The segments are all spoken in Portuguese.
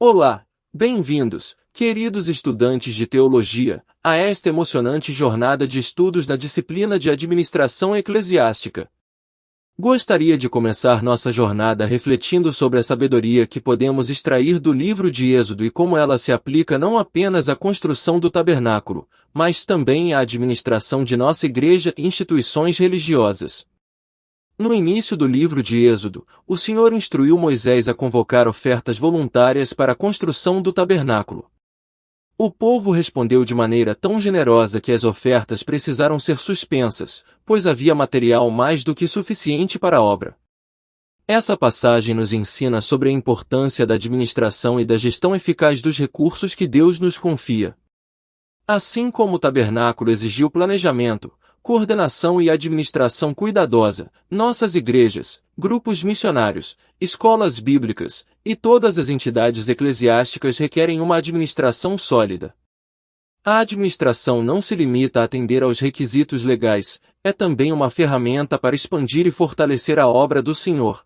Olá, bem-vindos, queridos estudantes de teologia, a esta emocionante jornada de estudos na disciplina de administração eclesiástica. Gostaria de começar nossa jornada refletindo sobre a sabedoria que podemos extrair do livro de Êxodo e como ela se aplica não apenas à construção do tabernáculo, mas também à administração de nossa igreja e instituições religiosas. No início do livro de Êxodo, o Senhor instruiu Moisés a convocar ofertas voluntárias para a construção do tabernáculo. O povo respondeu de maneira tão generosa que as ofertas precisaram ser suspensas, pois havia material mais do que suficiente para a obra. Essa passagem nos ensina sobre a importância da administração e da gestão eficaz dos recursos que Deus nos confia. Assim como o tabernáculo exigiu planejamento, coordenação e administração cuidadosa, nossas igrejas, grupos missionários, escolas bíblicas e todas as entidades eclesiásticas requerem uma administração sólida. A administração não se limita a atender aos requisitos legais, é também uma ferramenta para expandir e fortalecer a obra do Senhor.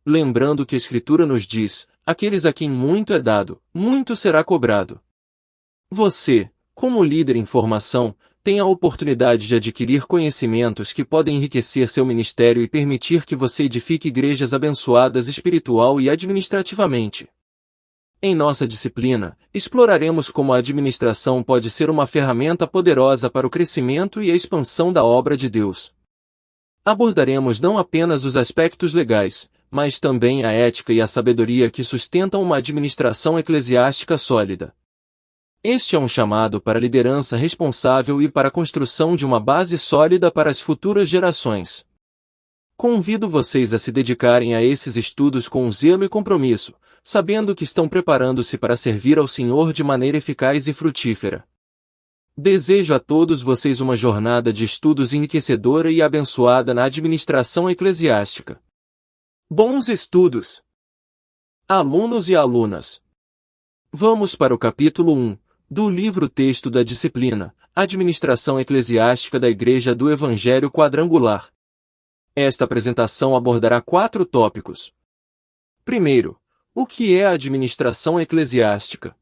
Lembrando que a Escritura nos diz: aqueles a quem muito é dado, muito será cobrado. Você, como líder em formação, tem a oportunidade de adquirir conhecimentos que podem enriquecer seu ministério e permitir que você edifique igrejas abençoadas espiritual e administrativamente. Em nossa disciplina, exploraremos como a administração pode ser uma ferramenta poderosa para o crescimento e a expansão da obra de Deus. Abordaremos não apenas os aspectos legais, mas também a ética e a sabedoria que sustentam uma administração eclesiástica sólida. Este é um chamado para a liderança responsável e para a construção de uma base sólida para as futuras gerações. Convido vocês a se dedicarem a esses estudos com zelo e compromisso, sabendo que estão preparando-se para servir ao Senhor de maneira eficaz e frutífera. Desejo a todos vocês uma jornada de estudos enriquecedora e abençoada na administração eclesiástica. Bons estudos! Alunos e alunas! Vamos para o capítulo 1. Do livro-texto da disciplina, Administração Eclesiástica da Igreja do Evangelho Quadrangular. Esta apresentação abordará 4 tópicos. Primeiro, o que é a administração eclesiástica?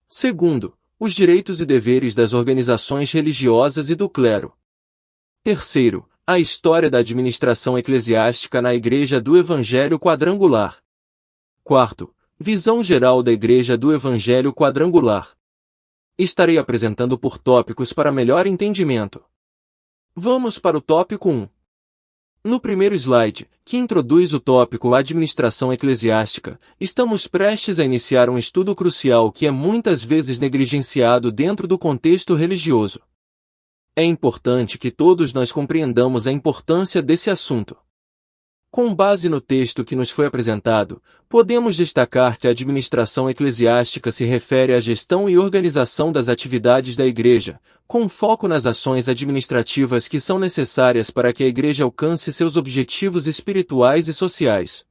Segundo, os direitos e deveres das organizações religiosas e do clero. Terceiro, a história da administração eclesiástica na Igreja do Evangelho Quadrangular. Quarto, visão geral da Igreja do Evangelho Quadrangular. Estarei apresentando por tópicos para melhor entendimento. Vamos para o tópico 1. No primeiro slide, que introduz o tópico Administração Eclesiástica, estamos prestes a iniciar um estudo crucial que é muitas vezes negligenciado dentro do contexto religioso. É importante que todos nós compreendamos a importância desse assunto. Com base no texto que nos foi apresentado, podemos destacar que a administração eclesiástica se refere à gestão e organização das atividades da igreja, com foco nas ações administrativas que são necessárias para que a igreja alcance seus objetivos espirituais e sociais.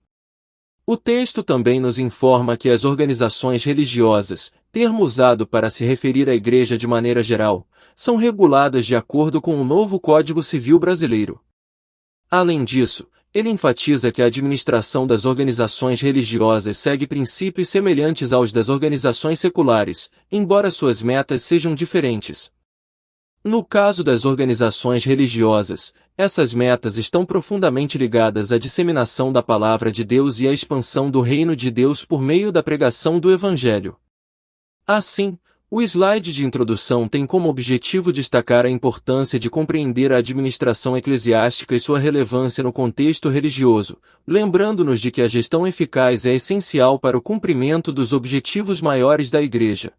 O texto também nos informa que as organizações religiosas, termo usado para se referir à igreja de maneira geral, são reguladas de acordo com o novo Código Civil Brasileiro. Além disso, ele enfatiza que a administração das organizações religiosas segue princípios semelhantes aos das organizações seculares, embora suas metas sejam diferentes. No caso das organizações religiosas, essas metas estão profundamente ligadas à disseminação da palavra de Deus e à expansão do reino de Deus por meio da pregação do Evangelho. Assim, o slide de introdução tem como objetivo destacar a importância de compreender a administração eclesiástica e sua relevância no contexto religioso, lembrando-nos de que a gestão eficaz é essencial para o cumprimento dos objetivos maiores da Igreja.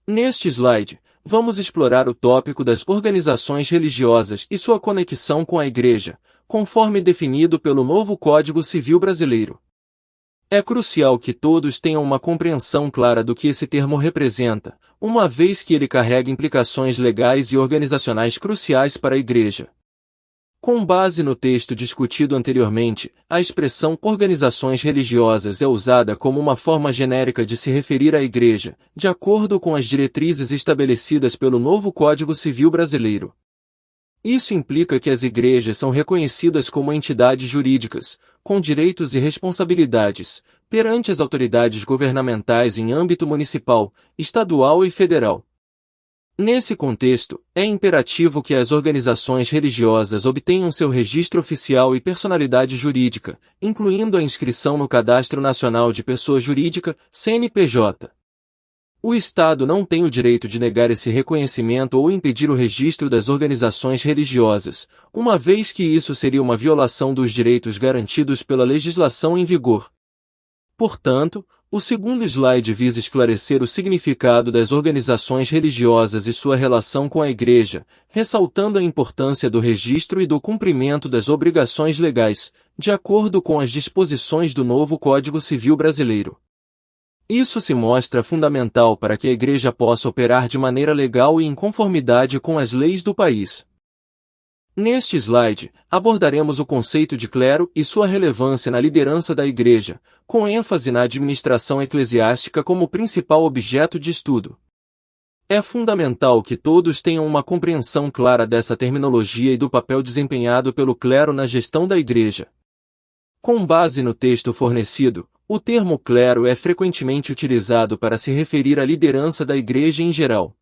Neste slide, vamos explorar o tópico das organizações religiosas e sua conexão com a Igreja, conforme definido pelo novo Código Civil Brasileiro. É crucial que todos tenham uma compreensão clara do que esse termo representa, uma vez que ele carrega implicações legais e organizacionais cruciais para a Igreja. Com base no texto discutido anteriormente, a expressão organizações religiosas é usada como uma forma genérica de se referir à Igreja, de acordo com as diretrizes estabelecidas pelo novo Código Civil Brasileiro. Isso implica que as igrejas são reconhecidas como entidades jurídicas, com direitos e responsabilidades, perante as autoridades governamentais em âmbito municipal, estadual e federal. Nesse contexto, é imperativo que as organizações religiosas obtenham seu registro oficial e personalidade jurídica, incluindo a inscrição no Cadastro Nacional de Pessoa Jurídica, CNPJ. O Estado não tem o direito de negar esse reconhecimento ou impedir o registro das organizações religiosas, uma vez que isso seria uma violação dos direitos garantidos pela legislação em vigor. Portanto, o segundo slide visa esclarecer o significado das organizações religiosas e sua relação com a Igreja, ressaltando a importância do registro e do cumprimento das obrigações legais, de acordo com as disposições do novo Código Civil Brasileiro. Isso se mostra fundamental para que a Igreja possa operar de maneira legal e em conformidade com as leis do país. Neste slide, abordaremos o conceito de clero e sua relevância na liderança da Igreja, com ênfase na administração eclesiástica como principal objeto de estudo. É fundamental que todos tenham uma compreensão clara dessa terminologia e do papel desempenhado pelo clero na gestão da Igreja. Com base no texto fornecido, o termo clero é frequentemente utilizado para se referir à liderança da Igreja em geral.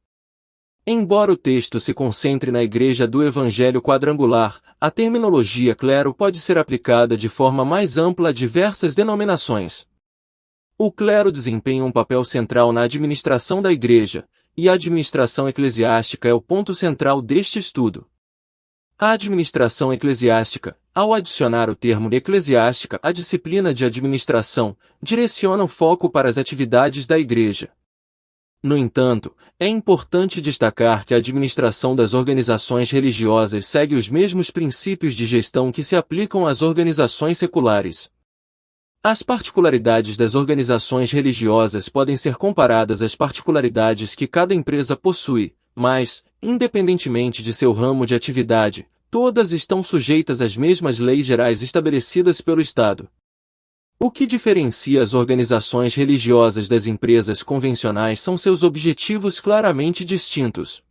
Embora o texto se concentre na Igreja do Evangelho Quadrangular, a terminologia clero pode ser aplicada de forma mais ampla a diversas denominações. O clero desempenha um papel central na administração da Igreja, e a administração eclesiástica é o ponto central deste estudo. A administração eclesiástica, ao adicionar o termo eclesiástica à disciplina de administração, direciona o foco para as atividades da Igreja. No entanto, é importante destacar que a administração das organizações religiosas segue os mesmos princípios de gestão que se aplicam às organizações seculares. As particularidades das organizações religiosas podem ser comparadas às particularidades que cada empresa possui, mas, independentemente de seu ramo de atividade, todas estão sujeitas às mesmas leis gerais estabelecidas pelo Estado. O que diferencia as organizações religiosas das empresas convencionais são seus objetivos claramente distintos.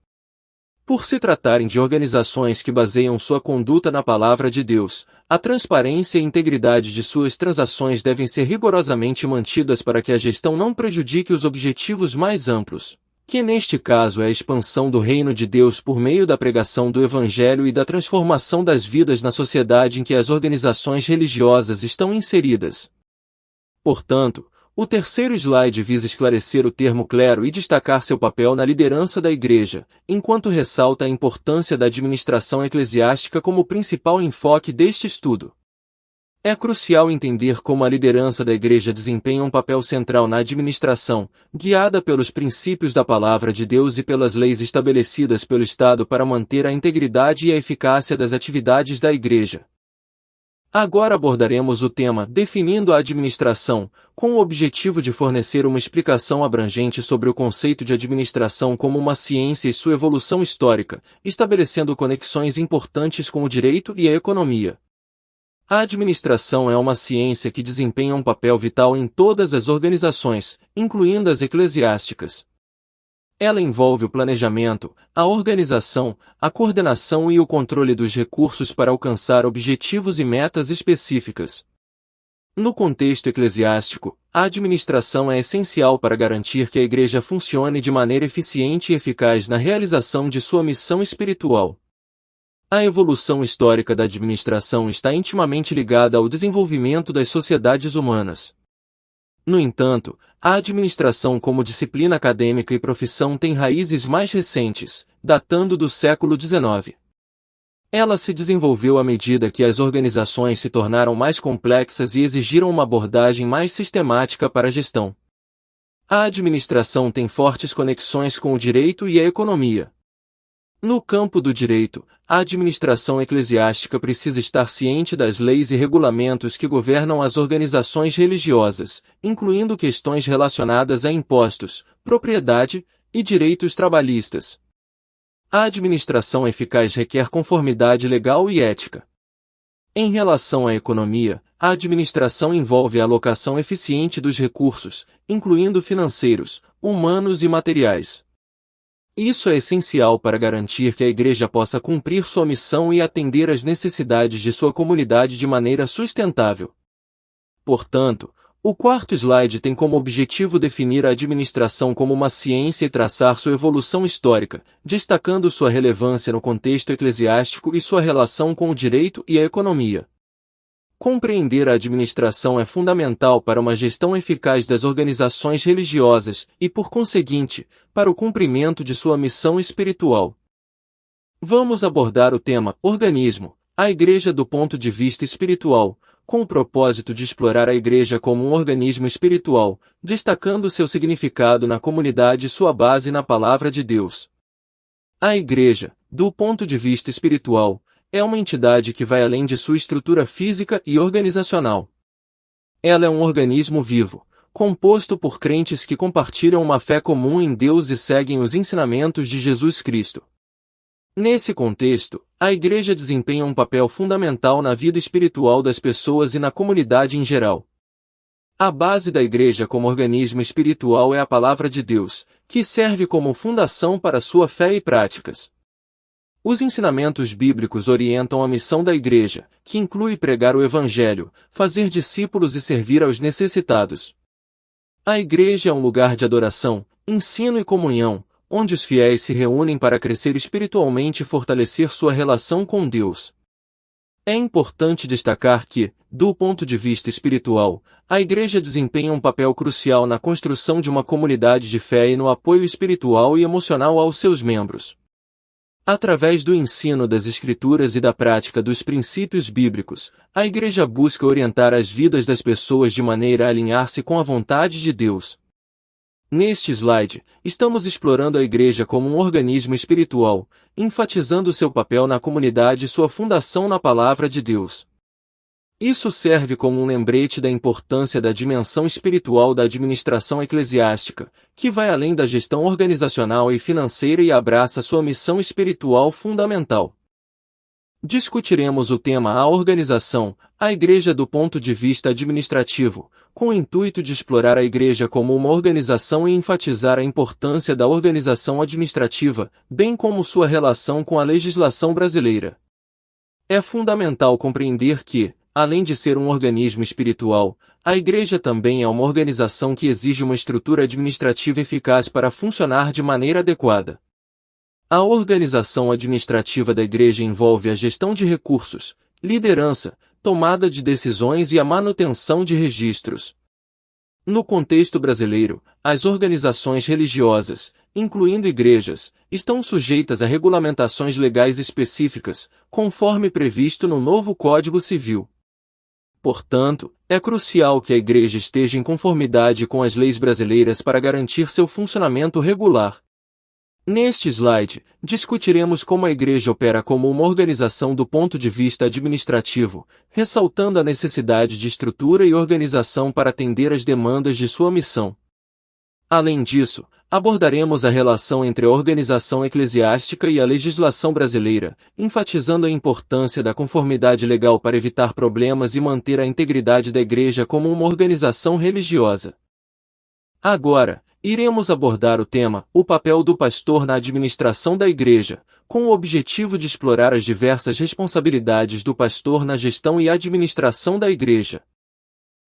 Por se tratarem de organizações que baseiam sua conduta na palavra de Deus, a transparência e integridade de suas transações devem ser rigorosamente mantidas para que a gestão não prejudique os objetivos mais amplos, que neste caso é a expansão do reino de Deus por meio da pregação do Evangelho e da transformação das vidas na sociedade em que as organizações religiosas estão inseridas. Portanto, o terceiro slide visa esclarecer o termo clero e destacar seu papel na liderança da Igreja, enquanto ressalta a importância da administração eclesiástica como principal enfoque deste estudo. É crucial entender como a liderança da Igreja desempenha um papel central na administração, guiada pelos princípios da Palavra de Deus e pelas leis estabelecidas pelo Estado para manter a integridade e a eficácia das atividades da Igreja. Agora abordaremos o tema Definindo a Administração, com o objetivo de fornecer uma explicação abrangente sobre o conceito de administração como uma ciência e sua evolução histórica, estabelecendo conexões importantes com o direito e a economia. A administração é uma ciência que desempenha um papel vital em todas as organizações, incluindo as eclesiásticas. Ela envolve o planejamento, a organização, a coordenação e o controle dos recursos para alcançar objetivos e metas específicas. No contexto eclesiástico, a administração é essencial para garantir que a Igreja funcione de maneira eficiente e eficaz na realização de sua missão espiritual. A evolução histórica da administração está intimamente ligada ao desenvolvimento das sociedades humanas. No entanto, a administração como disciplina acadêmica e profissão tem raízes mais recentes, datando do século XIX. Ela se desenvolveu à medida que as organizações se tornaram mais complexas e exigiram uma abordagem mais sistemática para a gestão. A administração tem fortes conexões com o direito e a economia. No campo do direito, a administração eclesiástica precisa estar ciente das leis e regulamentos que governam as organizações religiosas, incluindo questões relacionadas a impostos, propriedade e direitos trabalhistas. A administração eficaz requer conformidade legal e ética. Em relação à economia, a administração envolve a alocação eficiente dos recursos, incluindo financeiros, humanos e materiais. Isso é essencial para garantir que a igreja possa cumprir sua missão e atender às necessidades de sua comunidade de maneira sustentável. Portanto, o quarto slide tem como objetivo definir a administração como uma ciência e traçar sua evolução histórica, destacando sua relevância no contexto eclesiástico e sua relação com o direito e a economia. Compreender a administração é fundamental para uma gestão eficaz das organizações religiosas e, por conseguinte, para o cumprimento de sua missão espiritual. Vamos abordar o tema organismo, a igreja do ponto de vista espiritual, com o propósito de explorar a igreja como um organismo espiritual, destacando seu significado na comunidade e sua base na palavra de Deus. A igreja, do ponto de vista espiritual, é uma entidade que vai além de sua estrutura física e organizacional. Ela é um organismo vivo, composto por crentes que compartilham uma fé comum em Deus e seguem os ensinamentos de Jesus Cristo. Nesse contexto, a igreja desempenha um papel fundamental na vida espiritual das pessoas e na comunidade em geral. A base da igreja como organismo espiritual é a palavra de Deus, que serve como fundação para sua fé e práticas. Os ensinamentos bíblicos orientam a missão da igreja, que inclui pregar o evangelho, fazer discípulos e servir aos necessitados. A igreja é um lugar de adoração, ensino e comunhão, onde os fiéis se reúnem para crescer espiritualmente e fortalecer sua relação com Deus. É importante destacar que, do ponto de vista espiritual, a igreja desempenha um papel crucial na construção de uma comunidade de fé e no apoio espiritual e emocional aos seus membros. Através do ensino das Escrituras e da prática dos princípios bíblicos, a igreja busca orientar as vidas das pessoas de maneira a alinhar-se com a vontade de Deus. Neste slide, estamos explorando a igreja como um organismo espiritual, enfatizando seu papel na comunidade e sua fundação na palavra de Deus. Isso serve como um lembrete da importância da dimensão espiritual da administração eclesiástica, que vai além da gestão organizacional e financeira e abraça sua missão espiritual fundamental. Discutiremos o tema a organização, a igreja do ponto de vista administrativo, com o intuito de explorar a igreja como uma organização e enfatizar a importância da organização administrativa, bem como sua relação com a legislação brasileira. É fundamental compreender que, além de ser um organismo espiritual, a igreja também é uma organização que exige uma estrutura administrativa eficaz para funcionar de maneira adequada. A organização administrativa da igreja envolve a gestão de recursos, liderança, tomada de decisões e a manutenção de registros. No contexto brasileiro, as organizações religiosas, incluindo igrejas, estão sujeitas a regulamentações legais específicas, conforme previsto no novo Código Civil. Portanto, é crucial que a igreja esteja em conformidade com as leis brasileiras para garantir seu funcionamento regular. Neste slide, discutiremos como a igreja opera como uma organização do ponto de vista administrativo, ressaltando a necessidade de estrutura e organização para atender às demandas de sua missão. Além disso, abordaremos a relação entre a organização eclesiástica e a legislação brasileira, enfatizando a importância da conformidade legal para evitar problemas e manter a integridade da igreja como uma organização religiosa. Agora, iremos abordar o tema, o papel do pastor na administração da igreja, com o objetivo de explorar as diversas responsabilidades do pastor na gestão e administração da igreja.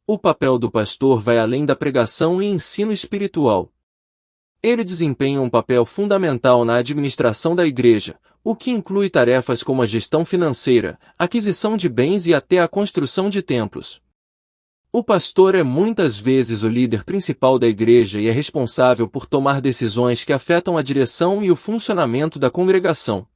O papel do pastor vai além da pregação e ensino espiritual. Ele desempenha um papel fundamental na administração da igreja, o que inclui tarefas como a gestão financeira, aquisição de bens e até a construção de templos. O pastor é muitas vezes o líder principal da igreja e é responsável por tomar decisões que afetam a direção e o funcionamento da congregação.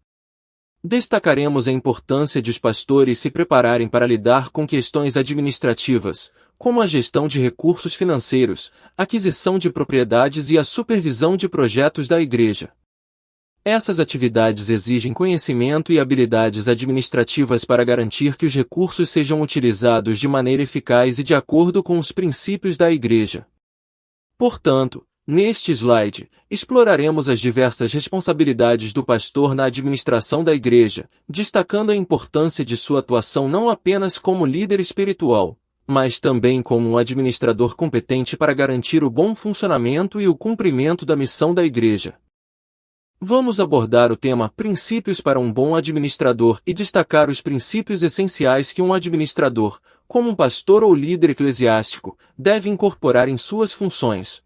Destacaremos a importância de os pastores se prepararem para lidar com questões administrativas, como a gestão de recursos financeiros, aquisição de propriedades e a supervisão de projetos da igreja. Essas atividades exigem conhecimento e habilidades administrativas para garantir que os recursos sejam utilizados de maneira eficaz e de acordo com os princípios da igreja. Portanto, neste slide, exploraremos as diversas responsabilidades do pastor na administração da igreja, destacando a importância de sua atuação não apenas como líder espiritual, mas também como um administrador competente para garantir o bom funcionamento e o cumprimento da missão da igreja. Vamos abordar o tema Princípios para um bom administrador e destacar os princípios essenciais que um administrador, como um pastor ou líder eclesiástico, deve incorporar em suas funções.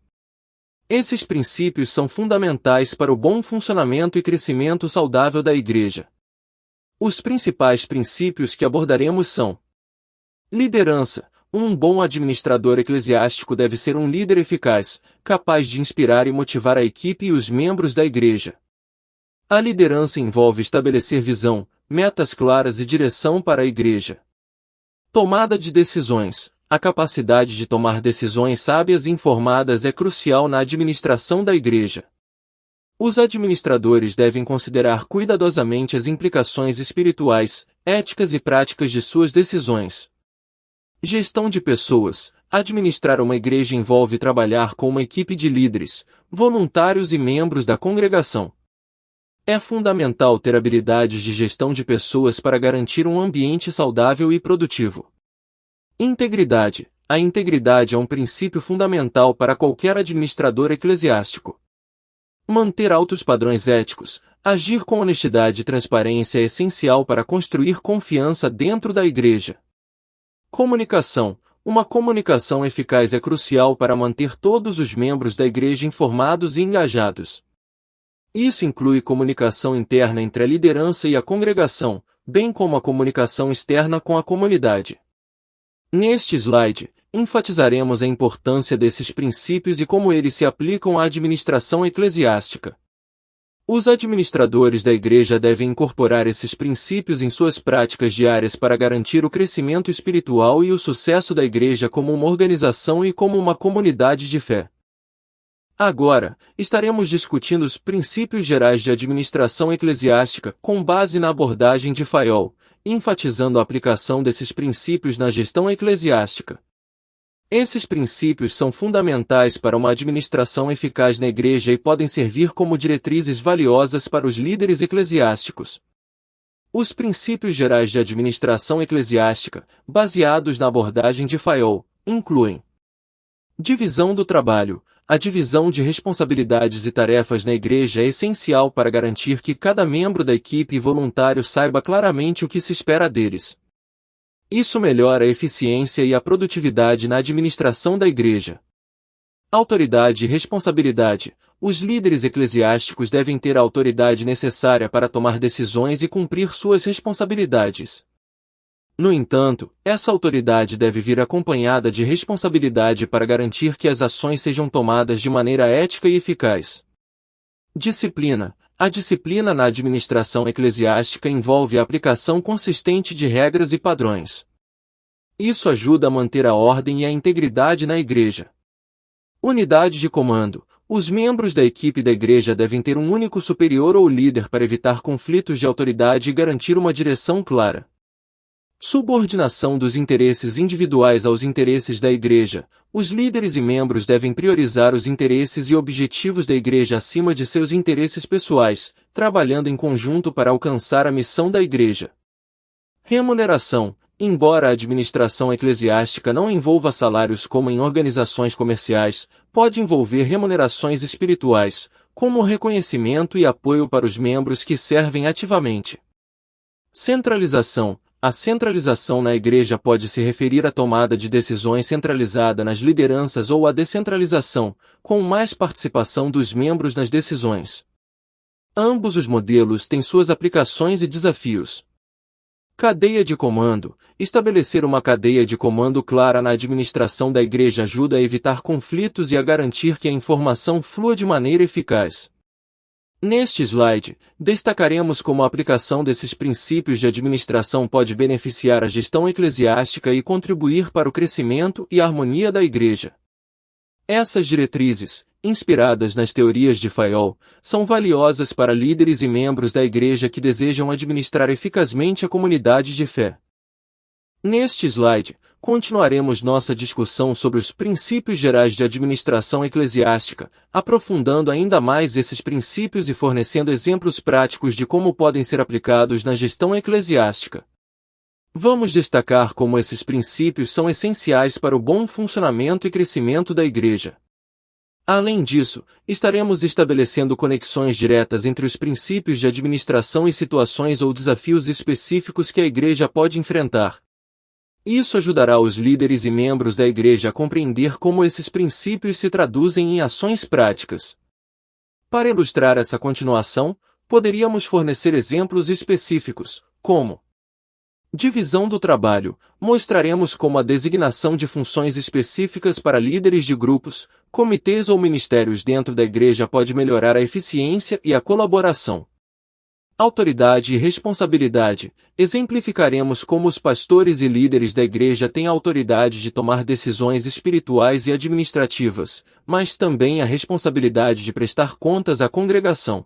Esses princípios são fundamentais para o bom funcionamento e crescimento saudável da Igreja. Os principais princípios que abordaremos são: liderança. Um bom administrador eclesiástico deve ser um líder eficaz, capaz de inspirar e motivar a equipe e os membros da Igreja. A liderança envolve estabelecer visão, metas claras e direção para a Igreja. Tomada de decisões. A capacidade de tomar decisões sábias e informadas é crucial na administração da Igreja. Os administradores devem considerar cuidadosamente as implicações espirituais, éticas e práticas de suas decisões. Gestão de pessoas. Administrar uma igreja envolve trabalhar com uma equipe de líderes, voluntários e membros da congregação. É fundamental ter habilidades de gestão de pessoas para garantir um ambiente saudável e produtivo. Integridade. A integridade é um princípio fundamental para qualquer administrador eclesiástico. Manter altos padrões éticos, agir com honestidade e transparência é essencial para construir confiança dentro da igreja. Comunicação. Uma comunicação eficaz é crucial para manter todos os membros da igreja informados e engajados. Isso inclui comunicação interna entre a liderança e a congregação, bem como a comunicação externa com a comunidade. Neste slide, enfatizaremos a importância desses princípios e como eles se aplicam à administração eclesiástica. Os administradores da igreja devem incorporar esses princípios em suas práticas diárias para garantir o crescimento espiritual e o sucesso da igreja como uma organização e como uma comunidade de fé. Agora, estaremos discutindo os princípios gerais de administração eclesiástica com base na abordagem de Fayol, enfatizando a aplicação desses princípios na gestão eclesiástica. Esses princípios são fundamentais para uma administração eficaz na igreja e podem servir como diretrizes valiosas para os líderes eclesiásticos. Os princípios gerais de administração eclesiástica, baseados na abordagem de Fayol, incluem: divisão do trabalho. A divisão de responsabilidades e tarefas na igreja é essencial para garantir que cada membro da equipe e voluntário saiba claramente o que se espera deles. Isso melhora a eficiência e a produtividade na administração da igreja. Autoridade e responsabilidade. Os líderes eclesiásticos devem ter a autoridade necessária para tomar decisões e cumprir suas responsabilidades. No entanto, essa autoridade deve vir acompanhada de responsabilidade para garantir que as ações sejam tomadas de maneira ética e eficaz. Disciplina. A disciplina na administração eclesiástica envolve a aplicação consistente de regras e padrões. Isso ajuda a manter a ordem e a integridade na igreja. Unidade de comando. Os membros da equipe da igreja devem ter um único superior ou líder para evitar conflitos de autoridade e garantir uma direção clara. Subordinação dos interesses individuais aos interesses da igreja. Os líderes e membros devem priorizar os interesses e objetivos da igreja acima de seus interesses pessoais, trabalhando em conjunto para alcançar a missão da igreja. Remuneração. Embora a administração eclesiástica não envolva salários como em organizações comerciais, pode envolver remunerações espirituais, como reconhecimento e apoio para os membros que servem ativamente. Centralização. A centralização na igreja pode se referir à tomada de decisões centralizada nas lideranças ou à descentralização, com mais participação dos membros nas decisões. Ambos os modelos têm suas aplicações e desafios. Cadeia de comando. Estabelecer uma cadeia de comando clara na administração da igreja ajuda a evitar conflitos e a garantir que a informação flua de maneira eficaz. Neste slide, destacaremos como a aplicação desses princípios de administração pode beneficiar a gestão eclesiástica e contribuir para o crescimento e a harmonia da igreja. Essas diretrizes, inspiradas nas teorias de Fayol, são valiosas para líderes e membros da igreja que desejam administrar eficazmente a comunidade de fé. Neste slide, continuaremos nossa discussão sobre os princípios gerais de administração eclesiástica, aprofundando ainda mais esses princípios e fornecendo exemplos práticos de como podem ser aplicados na gestão eclesiástica. Vamos destacar como esses princípios são essenciais para o bom funcionamento e crescimento da igreja. Além disso, estaremos estabelecendo conexões diretas entre os princípios de administração e situações ou desafios específicos que a Igreja pode enfrentar. Isso ajudará os líderes e membros da Igreja a compreender como esses princípios se traduzem em ações práticas. Para ilustrar essa continuação, poderíamos fornecer exemplos específicos, como divisão do trabalho. Mostraremos como a designação de funções específicas para líderes de grupos, comitês ou ministérios dentro da Igreja pode melhorar a eficiência e a colaboração. Autoridade e responsabilidade. Exemplificaremos como os pastores e líderes da Igreja têm a autoridade de tomar decisões espirituais e administrativas, mas também a responsabilidade de prestar contas à congregação.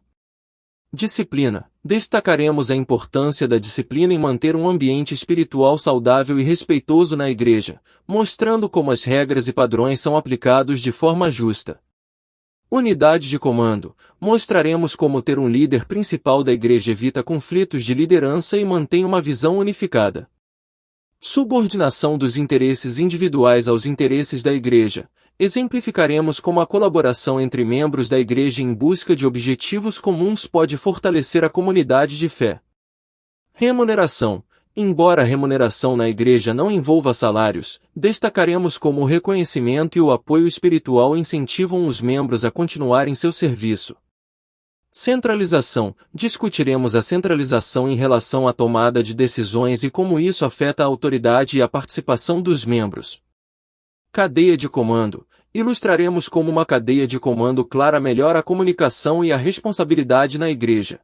Disciplina. Destacaremos a importância da disciplina em manter um ambiente espiritual saudável e respeitoso na Igreja, mostrando como as regras e padrões são aplicados de forma justa. Unidade de comando. Mostraremos como ter um líder principal da Igreja evita conflitos de liderança e mantém uma visão unificada. Subordinação dos interesses individuais aos interesses da Igreja. Exemplificaremos como a colaboração entre membros da Igreja em busca de objetivos comuns pode fortalecer a comunidade de fé. Remuneração. Embora a remuneração na Igreja não envolva salários, destacaremos como o reconhecimento e o apoio espiritual incentivam os membros a continuarem seu serviço. Centralização. Discutiremos a centralização em relação à tomada de decisões e como isso afeta a autoridade e a participação dos membros. Cadeia de comando. Ilustraremos como uma cadeia de comando clara melhora a comunicação e a responsabilidade na Igreja.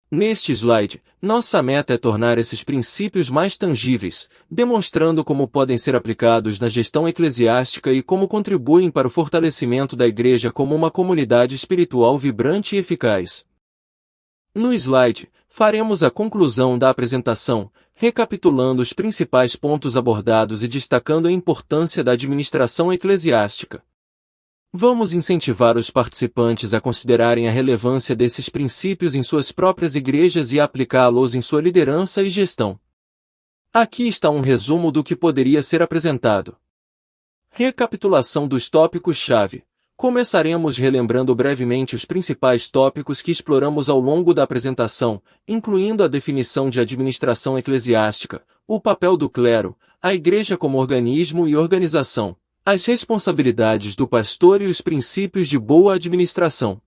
Neste slide, nossa meta é tornar esses princípios mais tangíveis, demonstrando como podem ser aplicados na gestão eclesiástica e como contribuem para o fortalecimento da Igreja como uma comunidade espiritual vibrante e eficaz. No slide, faremos a conclusão da apresentação, recapitulando os principais pontos abordados e destacando a importância da administração eclesiástica. Vamos incentivar os participantes a considerarem a relevância desses princípios em suas próprias igrejas e a aplicá-los em sua liderança e gestão. Aqui está um resumo do que poderia ser apresentado. Recapitulação dos tópicos-chave. Começaremos relembrando brevemente os principais tópicos que exploramos ao longo da apresentação, incluindo a definição de administração eclesiástica, o papel do clero, a Igreja como organismo e organização, as responsabilidades do pastor e os princípios de boa administração.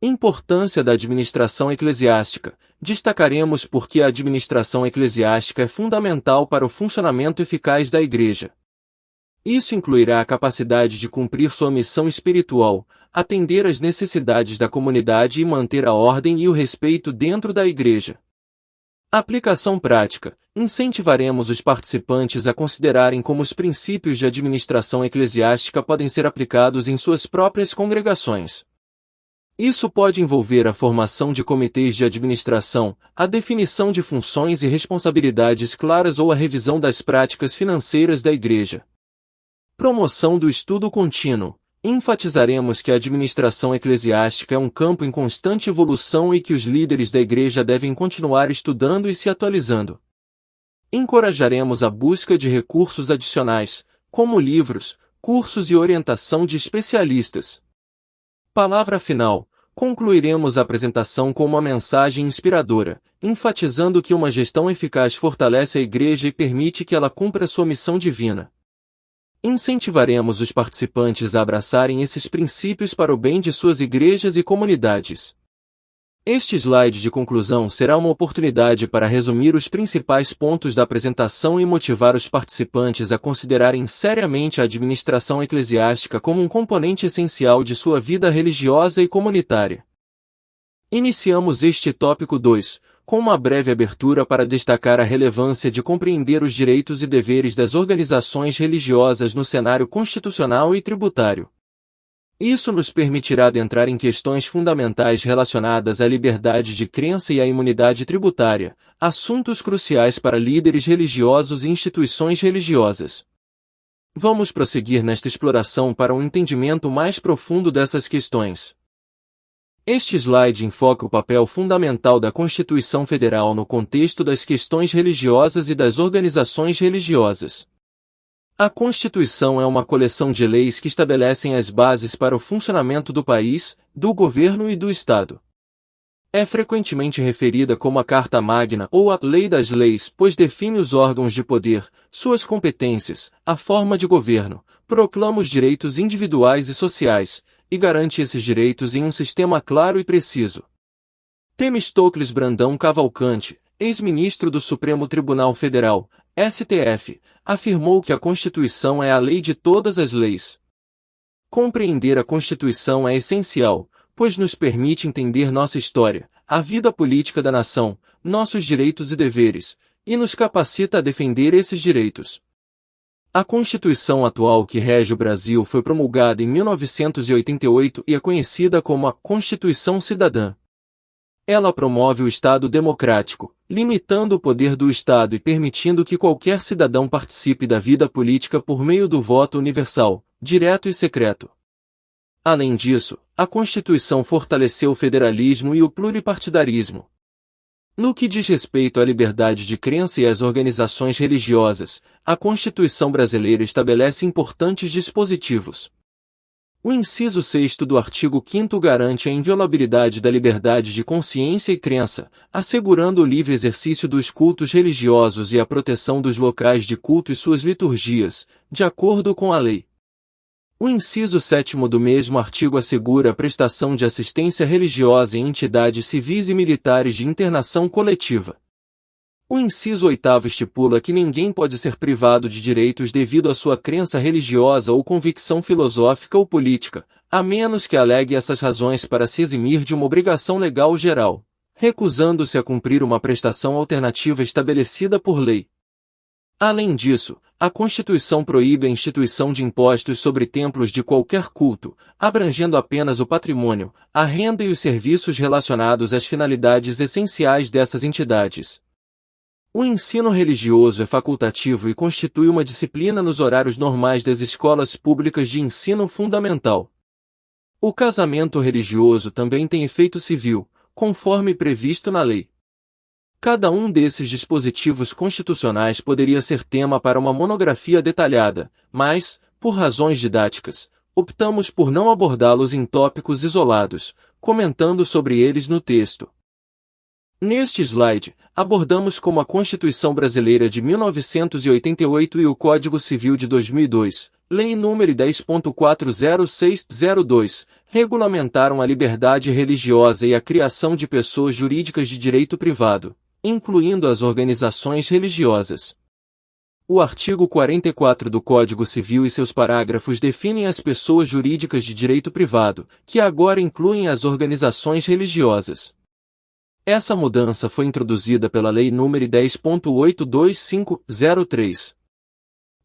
Importância da administração eclesiástica. Destacaremos por que a administração eclesiástica é fundamental para o funcionamento eficaz da Igreja. Isso incluirá a capacidade de cumprir sua missão espiritual, atender às necessidades da comunidade e manter a ordem e o respeito dentro da Igreja. Aplicação prática. Incentivaremos os participantes a considerarem como os princípios de administração eclesiástica podem ser aplicados em suas próprias congregações. Isso pode envolver a formação de comitês de administração, a definição de funções e responsabilidades claras ou a revisão das práticas financeiras da Igreja. Promoção do estudo contínuo. Enfatizaremos que a administração eclesiástica é um campo em constante evolução e que os líderes da Igreja devem continuar estudando e se atualizando. Encorajaremos a busca de recursos adicionais, como livros, cursos e orientação de especialistas. Palavra final. Concluiremos a apresentação com uma mensagem inspiradora, enfatizando que uma gestão eficaz fortalece a Igreja e permite que ela cumpra sua missão divina. Incentivaremos os participantes a abraçarem esses princípios para o bem de suas igrejas e comunidades. Este slide de conclusão será uma oportunidade para resumir os principais pontos da apresentação e motivar os participantes a considerarem seriamente a administração eclesiástica como um componente essencial de sua vida religiosa e comunitária. Iniciamos este tópico 2, com uma breve abertura para destacar a relevância de compreender os direitos e deveres das organizações religiosas no cenário constitucional e tributário. Isso nos permitirá adentrar em questões fundamentais relacionadas à liberdade de crença e à imunidade tributária, assuntos cruciais para líderes religiosos e instituições religiosas. Vamos prosseguir nesta exploração para um entendimento mais profundo dessas questões. Este slide enfoca o papel fundamental da Constituição Federal no contexto das questões religiosas e das organizações religiosas. A Constituição é uma coleção de leis que estabelecem as bases para o funcionamento do país, do governo e do Estado. É frequentemente referida como a Carta Magna ou a Lei das Leis, pois define os órgãos de poder, suas competências, a forma de governo, proclama os direitos individuais e sociais, e garante esses direitos em um sistema claro e preciso. Temístocles Brandão Cavalcante, ex-ministro do Supremo Tribunal Federal, STF, afirmou que a Constituição é a lei de todas as leis. Compreender a Constituição é essencial, pois nos permite entender nossa história, a vida política da nação, nossos direitos e deveres, e nos capacita a defender esses direitos. A Constituição atual que rege o Brasil foi promulgada em 1988 e é conhecida como a Constituição Cidadã. Ela promove o Estado democrático, limitando o poder do Estado e permitindo que qualquer cidadão participe da vida política por meio do voto universal, direto e secreto. Além disso, a Constituição fortaleceu o federalismo e o pluripartidarismo. No que diz respeito à liberdade de crença e às organizações religiosas, a Constituição brasileira estabelece importantes dispositivos. O inciso 6º do artigo 5º garante a inviolabilidade da liberdade de consciência e crença, assegurando o livre exercício dos cultos religiosos e a proteção dos locais de culto e suas liturgias, de acordo com a lei. O inciso 7º do mesmo artigo assegura a prestação de assistência religiosa em entidades civis e militares de internação coletiva. O inciso 8º estipula que ninguém pode ser privado de direitos devido à sua crença religiosa ou convicção filosófica ou política, a menos que alegue essas razões para se eximir de uma obrigação legal geral, recusando-se a cumprir uma prestação alternativa estabelecida por lei. Além disso, a Constituição proíbe a instituição de impostos sobre templos de qualquer culto, abrangendo apenas o patrimônio, a renda e os serviços relacionados às finalidades essenciais dessas entidades. O ensino religioso é facultativo e constitui uma disciplina nos horários normais das escolas públicas de ensino fundamental. O casamento religioso também tem efeito civil, conforme previsto na lei. Cada um desses dispositivos constitucionais poderia ser tema para uma monografia detalhada, mas, por razões didáticas, optamos por não abordá-los em tópicos isolados, comentando sobre eles no texto. Neste slide, abordamos como a Constituição Brasileira de 1988 e o Código Civil de 2002, Lei nº 10.40602, regulamentaram a liberdade religiosa e a criação de pessoas jurídicas de direito privado, incluindo as organizações religiosas. O artigo 44 do Código Civil e seus parágrafos definem as pessoas jurídicas de direito privado, que agora incluem as organizações religiosas. Essa mudança foi introduzida pela Lei nº 10.82503.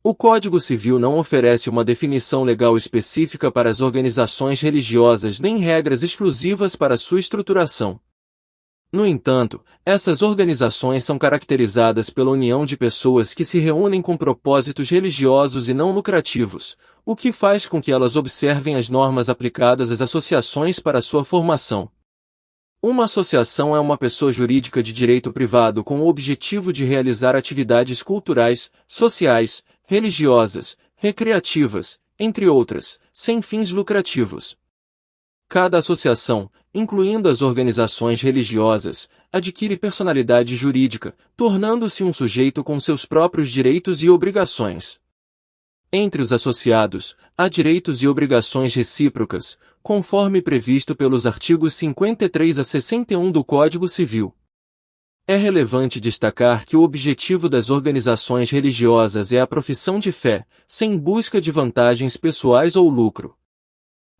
O Código Civil não oferece uma definição legal específica para as organizações religiosas nem regras exclusivas para sua estruturação. No entanto, essas organizações são caracterizadas pela união de pessoas que se reúnem com propósitos religiosos e não lucrativos, o que faz com que elas observem as normas aplicadas às associações para sua formação. Uma associação é uma pessoa jurídica de direito privado com o objetivo de realizar atividades culturais, sociais, religiosas, recreativas, entre outras, sem fins lucrativos. Cada associação, incluindo as organizações religiosas, adquire personalidade jurídica, tornando-se um sujeito com seus próprios direitos e obrigações. Entre os associados, há direitos e obrigações recíprocas, conforme previsto pelos artigos 53 a 61 do Código Civil. É relevante destacar que o objetivo das organizações religiosas é a profissão de fé, sem busca de vantagens pessoais ou lucro.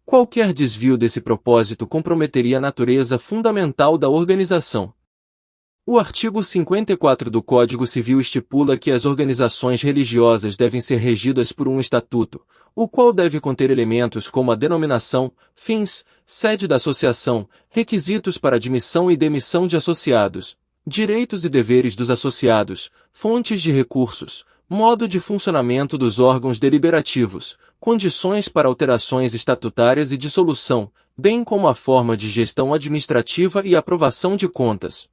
Qualquer desvio desse propósito comprometeria a natureza fundamental da organização. O artigo 54 do Código Civil estipula que as organizações religiosas devem ser regidas por um estatuto, o qual deve conter elementos como a denominação, fins, sede da associação, requisitos para admissão e demissão de associados, direitos e deveres dos associados, fontes de recursos, modo de funcionamento dos órgãos deliberativos, condições para alterações estatutárias e dissolução, bem como a forma de gestão administrativa e aprovação de contas.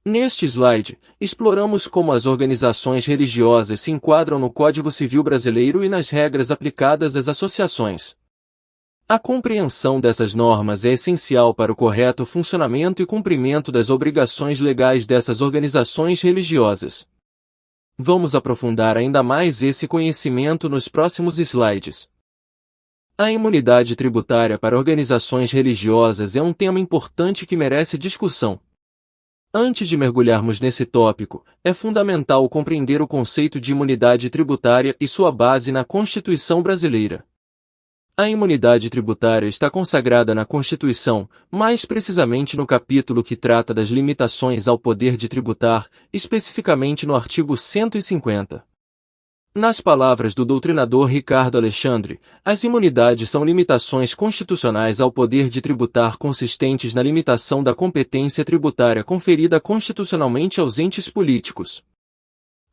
Neste slide, exploramos como as organizações religiosas se enquadram no Código Civil Brasileiro e nas regras aplicadas às associações. A compreensão dessas normas é essencial para o correto funcionamento e cumprimento das obrigações legais dessas organizações religiosas. Vamos aprofundar ainda mais esse conhecimento nos próximos slides. A imunidade tributária para organizações religiosas é um tema importante que merece discussão. Antes de mergulharmos nesse tópico, é fundamental compreender o conceito de imunidade tributária e sua base na Constituição brasileira. A imunidade tributária está consagrada na Constituição, mais precisamente no capítulo que trata das limitações ao poder de tributar, especificamente no artigo 150. Nas palavras do doutrinador Ricardo Alexandre, as imunidades são limitações constitucionais ao poder de tributar consistentes na limitação da competência tributária conferida constitucionalmente aos entes políticos.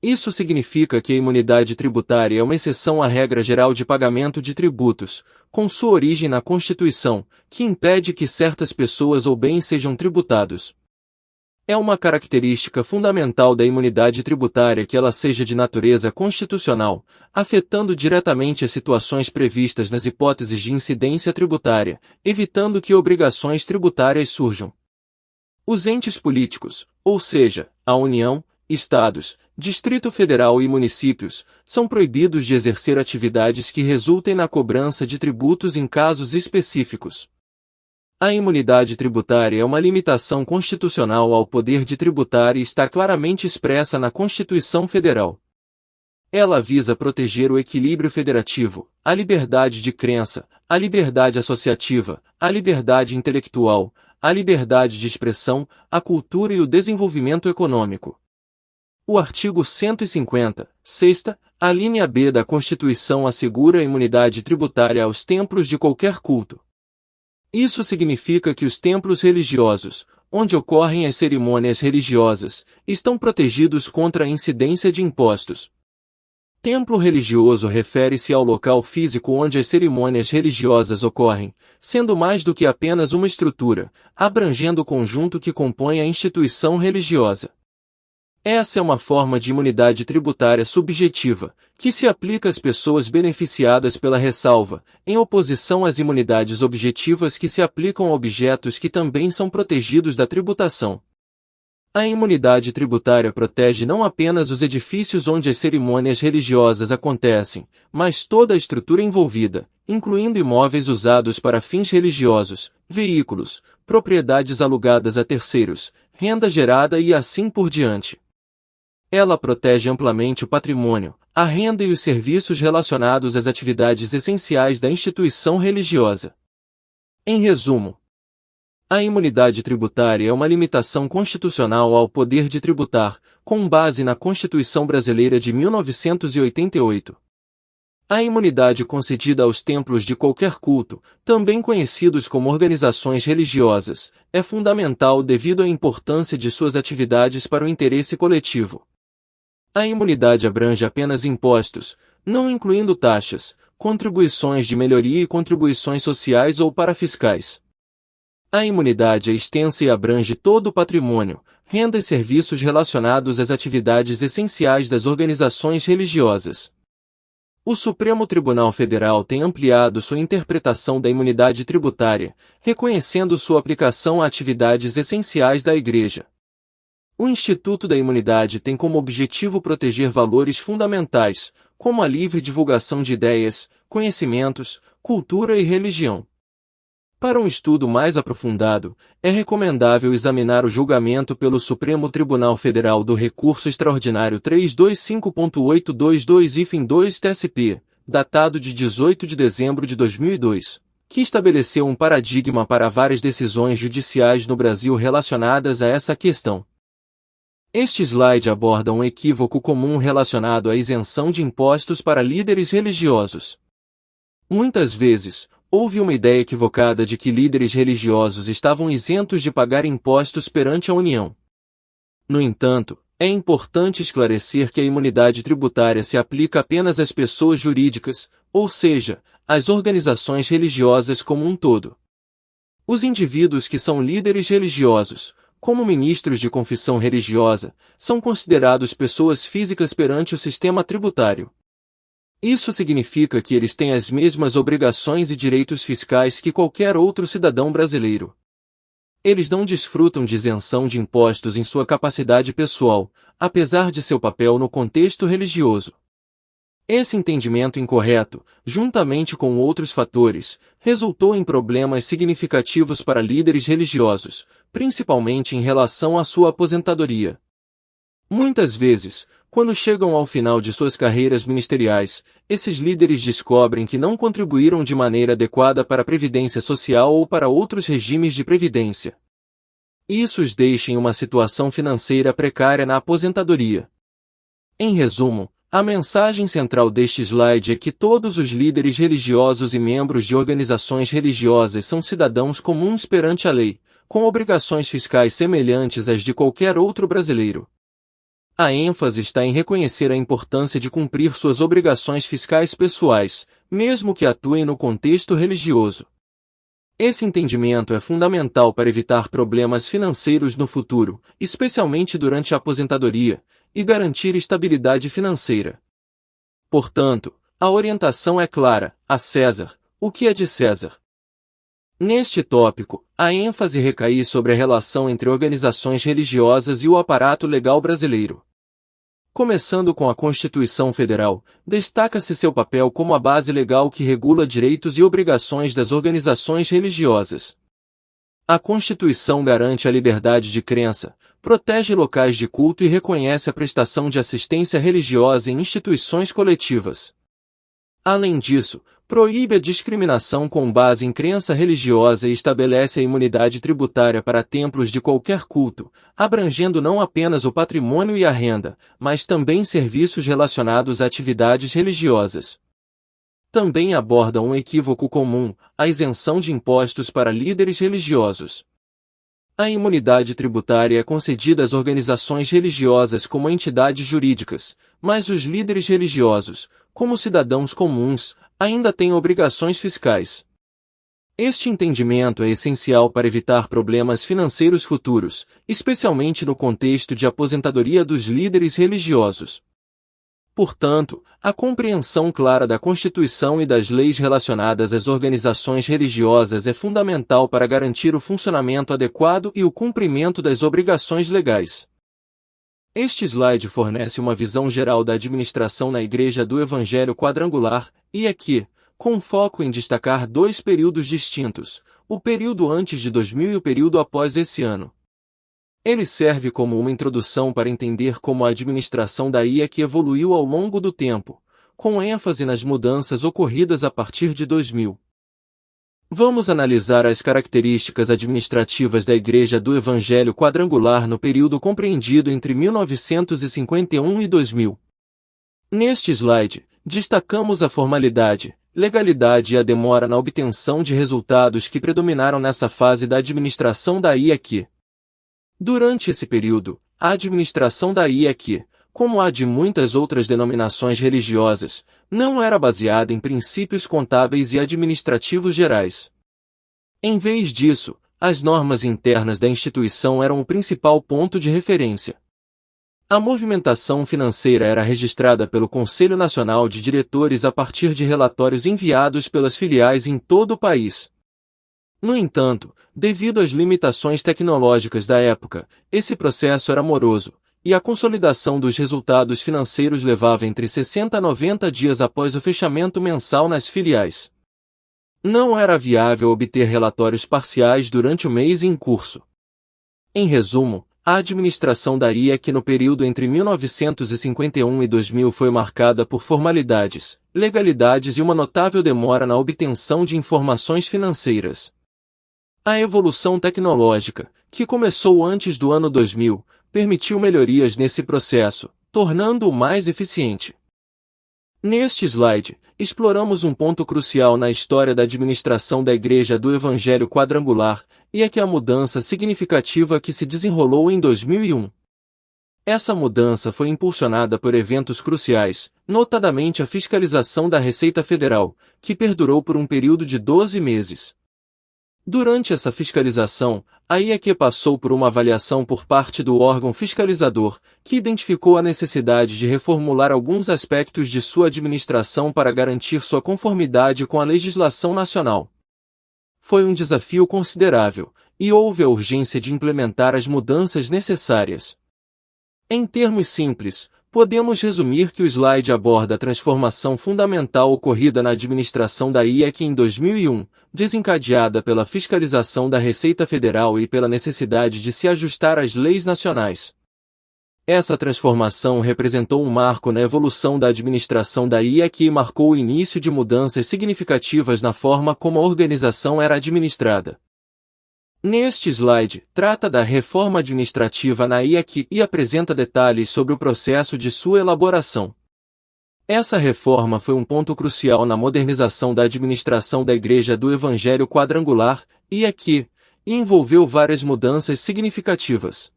Isso significa que a imunidade tributária é uma exceção à regra geral de pagamento de tributos, com sua origem na Constituição, que impede que certas pessoas ou bens sejam tributados. É uma característica fundamental da imunidade tributária que ela seja de natureza constitucional, afetando diretamente as situações previstas nas hipóteses de incidência tributária, evitando que obrigações tributárias surjam. Os entes políticos, ou seja, a União, Estados, Distrito Federal e municípios, são proibidos de exercer atividades que resultem na cobrança de tributos em casos específicos. A imunidade tributária é uma limitação constitucional ao poder de tributar e está claramente expressa na Constituição Federal. Ela visa proteger o equilíbrio federativo, a liberdade de crença, a liberdade associativa, a liberdade intelectual, a liberdade de expressão, a cultura e o desenvolvimento econômico. O artigo 150, sexta, a linha B da Constituição assegura a imunidade tributária aos templos de qualquer culto. Isso significa que os templos religiosos, onde ocorrem as cerimônias religiosas, estão protegidos contra a incidência de impostos. Templo religioso refere-se ao local físico onde as cerimônias religiosas ocorrem, sendo mais do que apenas uma estrutura, abrangendo o conjunto que compõe a instituição religiosa. Essa é uma forma de imunidade tributária subjetiva, que se aplica às pessoas beneficiadas pela ressalva, em oposição às imunidades objetivas que se aplicam a objetos que também são protegidos da tributação. A imunidade tributária protege não apenas os edifícios onde as cerimônias religiosas acontecem, mas toda a estrutura envolvida, incluindo imóveis usados para fins religiosos, veículos, propriedades alugadas a terceiros, renda gerada e assim por diante. Ela protege amplamente o patrimônio, a renda e os serviços relacionados às atividades essenciais da instituição religiosa. Em resumo, a imunidade tributária é uma limitação constitucional ao poder de tributar, com base na Constituição Brasileira de 1988. A imunidade concedida aos templos de qualquer culto, também conhecidos como organizações religiosas, é fundamental devido à importância de suas atividades para o interesse coletivo. A imunidade abrange apenas impostos, não incluindo taxas, contribuições de melhoria e contribuições sociais ou parafiscais. A imunidade é extensa e abrange todo o patrimônio, renda e serviços relacionados às atividades essenciais das organizações religiosas. O Supremo Tribunal Federal tem ampliado sua interpretação da imunidade tributária, reconhecendo sua aplicação a atividades essenciais da Igreja. O Instituto da Imunidade tem como objetivo proteger valores fundamentais, como a livre divulgação de ideias, conhecimentos, cultura e religião. Para um estudo mais aprofundado, é recomendável examinar o julgamento pelo Supremo Tribunal Federal do Recurso Extraordinário 325.822-2-TSP, datado de 18 de dezembro de 2002, que estabeleceu um paradigma para várias decisões judiciais no Brasil relacionadas a essa questão. Este slide aborda um equívoco comum relacionado à isenção de impostos para líderes religiosos. Muitas vezes, houve uma ideia equivocada de que líderes religiosos estavam isentos de pagar impostos perante a União. No entanto, é importante esclarecer que a imunidade tributária se aplica apenas às pessoas jurídicas, ou seja, às organizações religiosas como um todo. Os indivíduos que são líderes religiosos, como ministros de confissão religiosa, são considerados pessoas físicas perante o sistema tributário. Isso significa que eles têm as mesmas obrigações e direitos fiscais que qualquer outro cidadão brasileiro. Eles não desfrutam de isenção de impostos em sua capacidade pessoal, apesar de seu papel no contexto religioso. Esse entendimento incorreto, juntamente com outros fatores, resultou em problemas significativos para líderes religiosos, principalmente em relação à sua aposentadoria. Muitas vezes, quando chegam ao final de suas carreiras ministeriais, esses líderes descobrem que não contribuíram de maneira adequada para a previdência social ou para outros regimes de previdência. Isso os deixa em uma situação financeira precária na aposentadoria. Em resumo, a mensagem central deste slide é que todos os líderes religiosos e membros de organizações religiosas são cidadãos comuns perante a lei, com obrigações fiscais semelhantes às de qualquer outro brasileiro. A ênfase está em reconhecer a importância de cumprir suas obrigações fiscais pessoais, mesmo que atuem no contexto religioso. Esse entendimento é fundamental para evitar problemas financeiros no futuro, especialmente durante a aposentadoria, e garantir estabilidade financeira. Portanto, a orientação é clara: a César, o que é de César. Neste tópico, a ênfase recai sobre a relação entre organizações religiosas e o aparato legal brasileiro. Começando com a Constituição Federal, destaca-se seu papel como a base legal que regula direitos e obrigações das organizações religiosas. A Constituição garante a liberdade de crença, protege locais de culto e reconhece a prestação de assistência religiosa em instituições coletivas. Além disso, proíbe a discriminação com base em crença religiosa e estabelece a imunidade tributária para templos de qualquer culto, abrangendo não apenas o patrimônio e a renda, mas também serviços relacionados a atividades religiosas. Também aborda um equívoco comum: a isenção de impostos para líderes religiosos. A imunidade tributária é concedida às organizações religiosas como entidades jurídicas, mas os líderes religiosos, como cidadãos comuns, ainda têm obrigações fiscais. Este entendimento é essencial para evitar problemas financeiros futuros, especialmente no contexto de aposentadoria dos líderes religiosos. Portanto, a compreensão clara da Constituição e das leis relacionadas às organizações religiosas é fundamental para garantir o funcionamento adequado e o cumprimento das obrigações legais. Este slide fornece uma visão geral da administração na Igreja do Evangelho Quadrangular, e aqui, com foco em destacar dois períodos distintos, o período antes de 2000 e o período após esse ano. Ele serve como uma introdução para entender como a administração da IEC evoluiu ao longo do tempo, com ênfase nas mudanças ocorridas a partir de 2000. Vamos analisar as características administrativas da Igreja do Evangelho Quadrangular no período compreendido entre 1951 e 2000. Neste slide, destacamos a formalidade, legalidade e a demora na obtenção de resultados que predominaram nessa fase da administração da IEC. Durante esse período, a administração da IEC, como a de muitas outras denominações religiosas, não era baseada em princípios contábeis e administrativos gerais. Em vez disso, as normas internas da instituição eram o principal ponto de referência. A movimentação financeira era registrada pelo Conselho Nacional de Diretores a partir de relatórios enviados pelas filiais em todo o país. No entanto, devido às limitações tecnológicas da época, esse processo era moroso, e a consolidação dos resultados financeiros levava entre 60 a 90 dias após o fechamento mensal nas filiais. Não era viável obter relatórios parciais durante o mês em curso. Em resumo, a administração da IEC no período entre 1951 e 2000 foi marcada por formalidades, legalidades e uma notável demora na obtenção de informações financeiras. A evolução tecnológica, que começou antes do ano 2000, permitiu melhorias nesse processo, tornando-o mais eficiente. Neste slide, exploramos um ponto crucial na história da administração da Igreja do Evangelho Quadrangular, e é que a mudança significativa que se desenrolou em 2001. Essa mudança foi impulsionada por eventos cruciais, notadamente a fiscalização da Receita Federal, que perdurou por um período de 12 meses. Durante essa fiscalização, a IEQ passou por uma avaliação por parte do órgão fiscalizador, que identificou a necessidade de reformular alguns aspectos de sua administração para garantir sua conformidade com a legislação nacional. Foi um desafio considerável, e houve a urgência de implementar as mudanças necessárias. Em termos simples, podemos resumir que o slide aborda a transformação fundamental ocorrida na administração da IEQ em 2001, desencadeada pela fiscalização da Receita Federal e pela necessidade de se ajustar às leis nacionais. Essa transformação representou um marco na evolução da administração da IEQ e marcou o início de mudanças significativas na forma como a organização era administrada. Neste slide, trata da reforma administrativa na IEQ e apresenta detalhes sobre o processo de sua elaboração. Essa reforma foi um ponto crucial na modernização da administração da Igreja do Evangelho Quadrangular, IEQ, e envolveu várias mudanças significativas.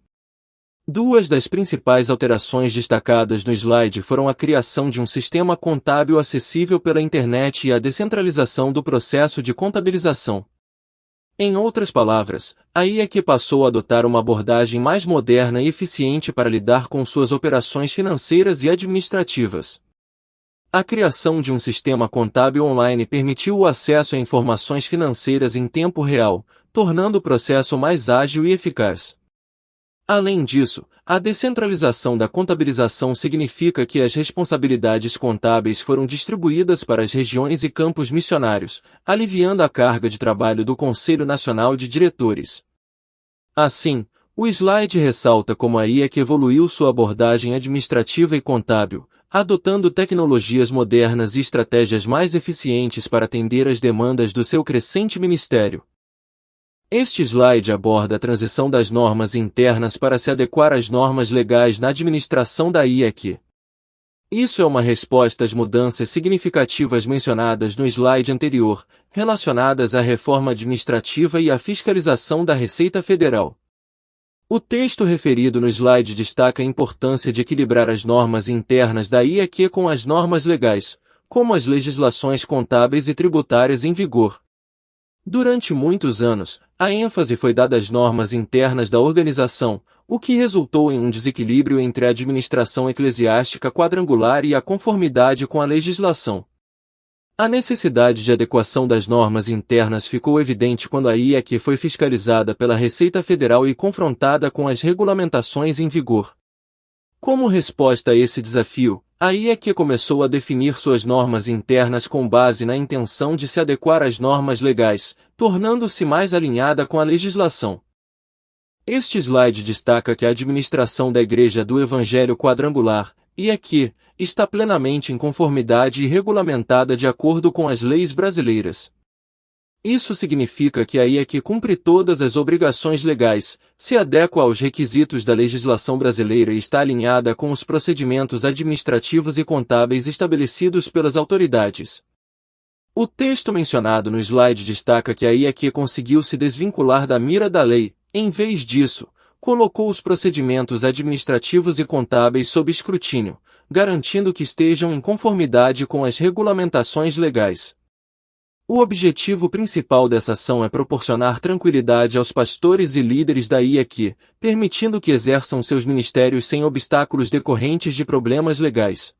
Duas das principais alterações destacadas no slide foram a criação de um sistema contábil acessível pela internet e a descentralização do processo de contabilização. Em outras palavras, a IEQ passou a adotar uma abordagem mais moderna e eficiente para lidar com suas operações financeiras e administrativas. A criação de um sistema contábil online permitiu o acesso a informações financeiras em tempo real, tornando o processo mais ágil e eficaz. Além disso, a descentralização da contabilização significa que as responsabilidades contábeis foram distribuídas para as regiões e campos missionários, aliviando a carga de trabalho do Conselho Nacional de Diretores. Assim, o slide ressalta como a IEQ evoluiu sua abordagem administrativa e contábil, adotando tecnologias modernas e estratégias mais eficientes para atender às demandas do seu crescente ministério. Este slide aborda a transição das normas internas para se adequar às normas legais na administração da IEQ. Isso é uma resposta às mudanças significativas mencionadas no slide anterior, relacionadas à reforma administrativa e à fiscalização da Receita Federal. O texto referido no slide destaca a importância de equilibrar as normas internas da IEQ com as normas legais, como as legislações contábeis e tributárias em vigor. Durante muitos anos, a ênfase foi dada às normas internas da organização, o que resultou em um desequilíbrio entre a administração eclesiástica quadrangular e a conformidade com a legislação. A necessidade de adequação das normas internas ficou evidente quando a IEQ foi fiscalizada pela Receita Federal e confrontada com as regulamentações em vigor. Como resposta a esse desafio, a IEQ começou a definir suas normas internas com base na intenção de se adequar às normas legais, tornando-se mais alinhada com a legislação. Este slide destaca que a administração da Igreja do Evangelho Quadrangular, IEQ, está plenamente em conformidade e regulamentada de acordo com as leis brasileiras. Isso significa que a IEQ cumpre todas as obrigações legais, se adequa aos requisitos da legislação brasileira e está alinhada com os procedimentos administrativos e contábeis estabelecidos pelas autoridades. O texto mencionado no slide destaca que a IEQ conseguiu se desvincular da mira da lei, em vez disso, colocou os procedimentos administrativos e contábeis sob escrutínio, garantindo que estejam em conformidade com as regulamentações legais. O objetivo principal dessa ação é proporcionar tranquilidade aos pastores e líderes da IEQ, permitindo que exerçam seus ministérios sem obstáculos decorrentes de problemas legais.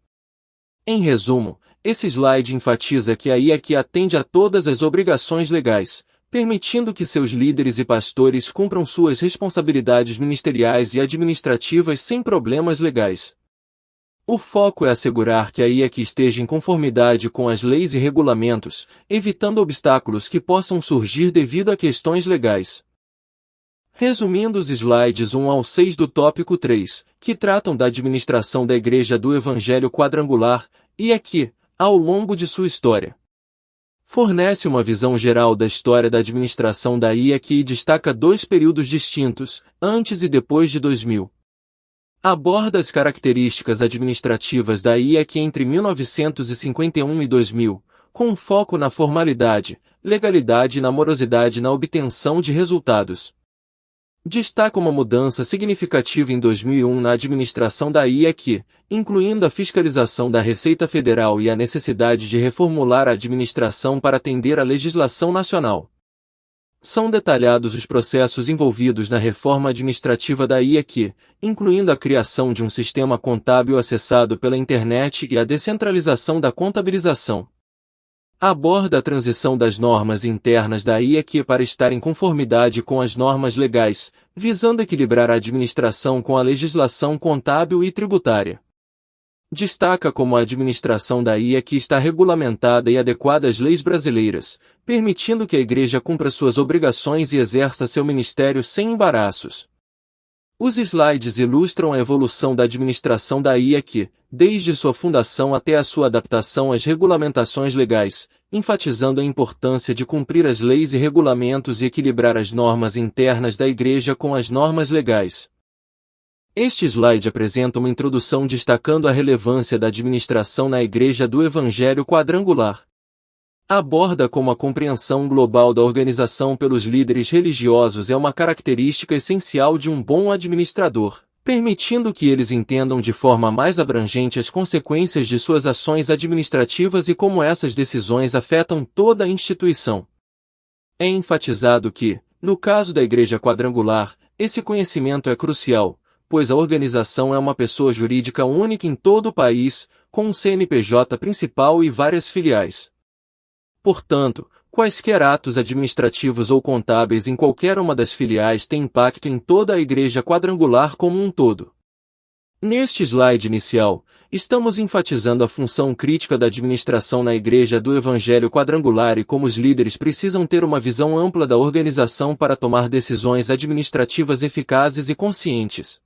Em resumo, esse slide enfatiza que a IEQ atende a todas as obrigações legais, permitindo que seus líderes e pastores cumpram suas responsabilidades ministeriais e administrativas sem problemas legais. O foco é assegurar que a IEQ esteja em conformidade com as leis e regulamentos, evitando obstáculos que possam surgir devido a questões legais. Resumindo os slides 1 ao 6 do tópico 3, que tratam da administração da Igreja do Evangelho Quadrangular, IEQ, ao longo de sua história. Fornece uma visão geral da história da administração da IEQ e destaca dois períodos distintos, antes e depois de 2000. Aborda as características administrativas da IEQ entre 1951 e 2000, com foco na formalidade, legalidade e na morosidade na obtenção de resultados. Destaca uma mudança significativa em 2001 na administração da IEQ, incluindo a fiscalização da Receita Federal e a necessidade de reformular a administração para atender à legislação nacional. São detalhados os processos envolvidos na reforma administrativa da IEQ, incluindo a criação de um sistema contábil acessado pela internet e a descentralização da contabilização. Aborda a transição das normas internas da IEQ para estar em conformidade com as normas legais, visando equilibrar a administração com a legislação contábil e tributária. Destaca como a administração da IEQ está regulamentada e adequada às leis brasileiras, permitindo que a Igreja cumpra suas obrigações e exerça seu ministério sem embaraços. Os slides ilustram a evolução da administração da IEQ, desde sua fundação até a sua adaptação às regulamentações legais, enfatizando a importância de cumprir as leis e regulamentos e equilibrar as normas internas da Igreja com as normas legais. Este slide apresenta uma introdução destacando a relevância da administração na Igreja do Evangelho Quadrangular. Aborda como a compreensão global da organização pelos líderes religiosos é uma característica essencial de um bom administrador, permitindo que eles entendam de forma mais abrangente as consequências de suas ações administrativas e como essas decisões afetam toda a instituição. É enfatizado que, no caso da Igreja Quadrangular, esse conhecimento é crucial, pois a organização é uma pessoa jurídica única em todo o país, com um CNPJ principal e várias filiais. Portanto, quaisquer atos administrativos ou contábeis em qualquer uma das filiais têm impacto em toda a Igreja Quadrangular como um todo. Neste slide inicial, estamos enfatizando a função crítica da administração na Igreja do Evangelho Quadrangular e como os líderes precisam ter uma visão ampla da organização para tomar decisões administrativas eficazes e conscientes.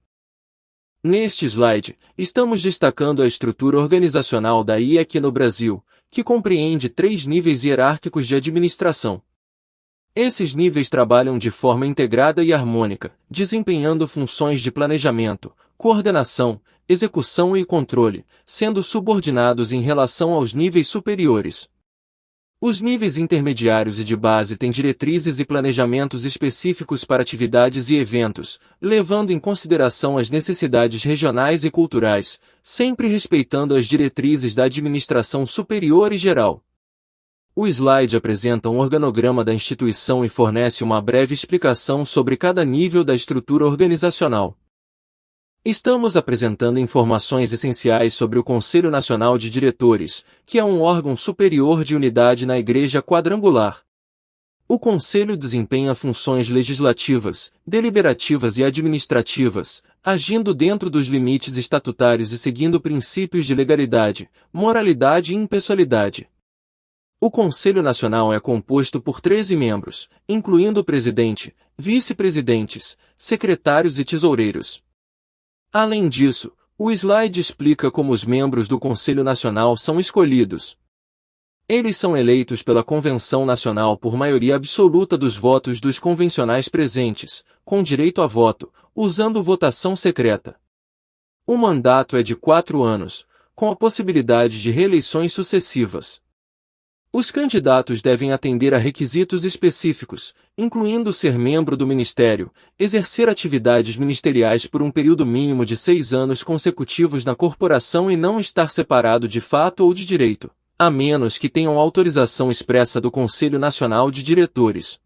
Neste slide, estamos destacando a estrutura organizacional da IEQ no Brasil, que compreende 3 níveis hierárquicos de administração. Esses níveis trabalham de forma integrada e harmônica, desempenhando funções de planejamento, coordenação, execução e controle, sendo subordinados em relação aos níveis superiores. Os níveis intermediários e de base têm diretrizes e planejamentos específicos para atividades e eventos, levando em consideração as necessidades regionais e culturais, sempre respeitando as diretrizes da administração superior e geral. O slide apresenta um organograma da instituição e fornece uma breve explicação sobre cada nível da estrutura organizacional. Estamos apresentando informações essenciais sobre o Conselho Nacional de Diretores, que é um órgão superior de unidade na Igreja Quadrangular. O Conselho desempenha funções legislativas, deliberativas e administrativas, agindo dentro dos limites estatutários e seguindo princípios de legalidade, moralidade e impessoalidade. O Conselho Nacional é composto por 13 membros, incluindo o presidente, vice-presidentes, secretários e tesoureiros. Além disso, o slide explica como os membros do Conselho Nacional são escolhidos. Eles são eleitos pela Convenção Nacional por maioria absoluta dos votos dos convencionais presentes, com direito a voto, usando votação secreta. O mandato é de 4 anos, com a possibilidade de reeleições sucessivas. Os candidatos devem atender a requisitos específicos, incluindo ser membro do Ministério, exercer atividades ministeriais por um período mínimo de 6 anos consecutivos na corporação e não estar separado de fato ou de direito, a menos que tenham autorização expressa do Conselho Nacional de Diretores.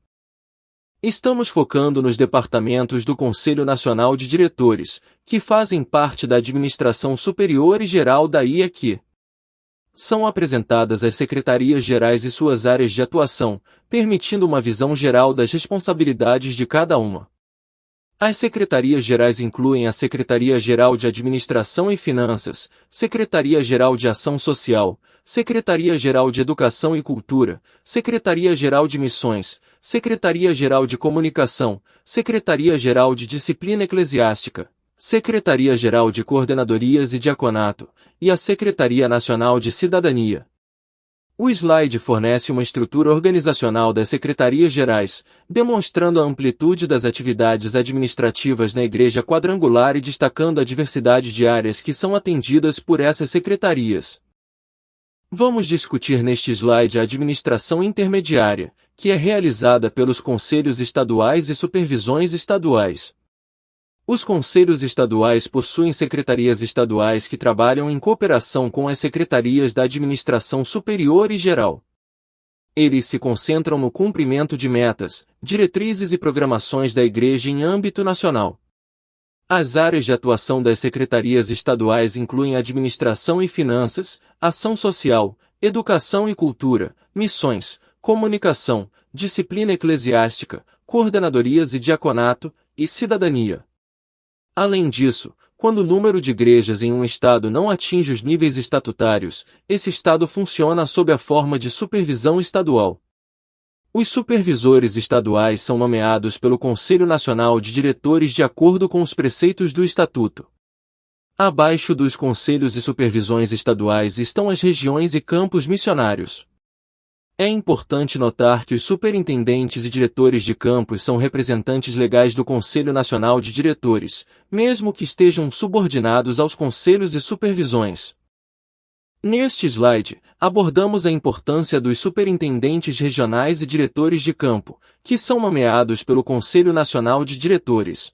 Estamos focando nos departamentos do Conselho Nacional de Diretores, que fazem parte da administração superior e geral da IEQ. São apresentadas as secretarias-gerais e suas áreas de atuação, permitindo uma visão geral das responsabilidades de cada uma. As secretarias-gerais incluem a Secretaria-Geral de Administração e Finanças, Secretaria-Geral de Ação Social, Secretaria-Geral de Educação e Cultura, Secretaria-Geral de Missões, Secretaria-Geral de Comunicação, Secretaria-Geral de Disciplina Eclesiástica, Secretaria-Geral de Coordenadorias e Diaconato, e a Secretaria Nacional de Cidadania. O slide fornece uma estrutura organizacional das secretarias-gerais, demonstrando a amplitude das atividades administrativas na Igreja Quadrangular e destacando a diversidade de áreas que são atendidas por essas secretarias. Vamos discutir neste slide a administração intermediária, que é realizada pelos conselhos estaduais e supervisões estaduais. Os conselhos estaduais possuem secretarias estaduais que trabalham em cooperação com as secretarias da administração superior e geral. Eles se concentram no cumprimento de metas, diretrizes e programações da Igreja em âmbito nacional. As áreas de atuação das secretarias estaduais incluem administração e finanças, ação social, educação e cultura, missões, comunicação, disciplina eclesiástica, coordenadorias e diaconato, e cidadania. Além disso, quando o número de igrejas em um estado não atinge os níveis estatutários, esse estado funciona sob a forma de supervisão estadual. Os supervisores estaduais são nomeados pelo Conselho Nacional de Diretores de acordo com os preceitos do Estatuto. Abaixo dos conselhos e supervisões estaduais estão as regiões e campos missionários. É importante notar que os superintendentes e diretores de campos são representantes legais do Conselho Nacional de Diretores, mesmo que estejam subordinados aos conselhos e supervisões. Neste slide, abordamos a importância dos superintendentes regionais e diretores de campo, que são nomeados pelo Conselho Nacional de Diretores.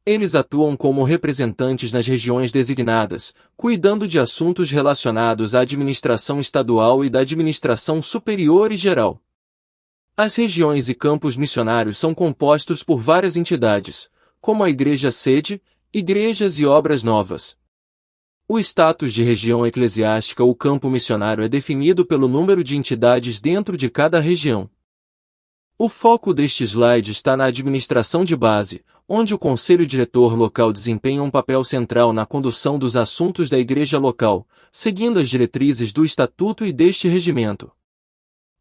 Eles atuam como representantes nas regiões designadas, cuidando de assuntos relacionados à administração estadual e da administração superior e geral. As regiões e campos missionários são compostos por várias entidades, como a Igreja Sede, igrejas e obras novas. O status de região eclesiástica ou campo missionário é definido pelo número de entidades dentro de cada região. O foco deste slide está na administração de base, onde o conselho diretor local desempenha um papel central na condução dos assuntos da igreja local, seguindo as diretrizes do estatuto e deste regimento.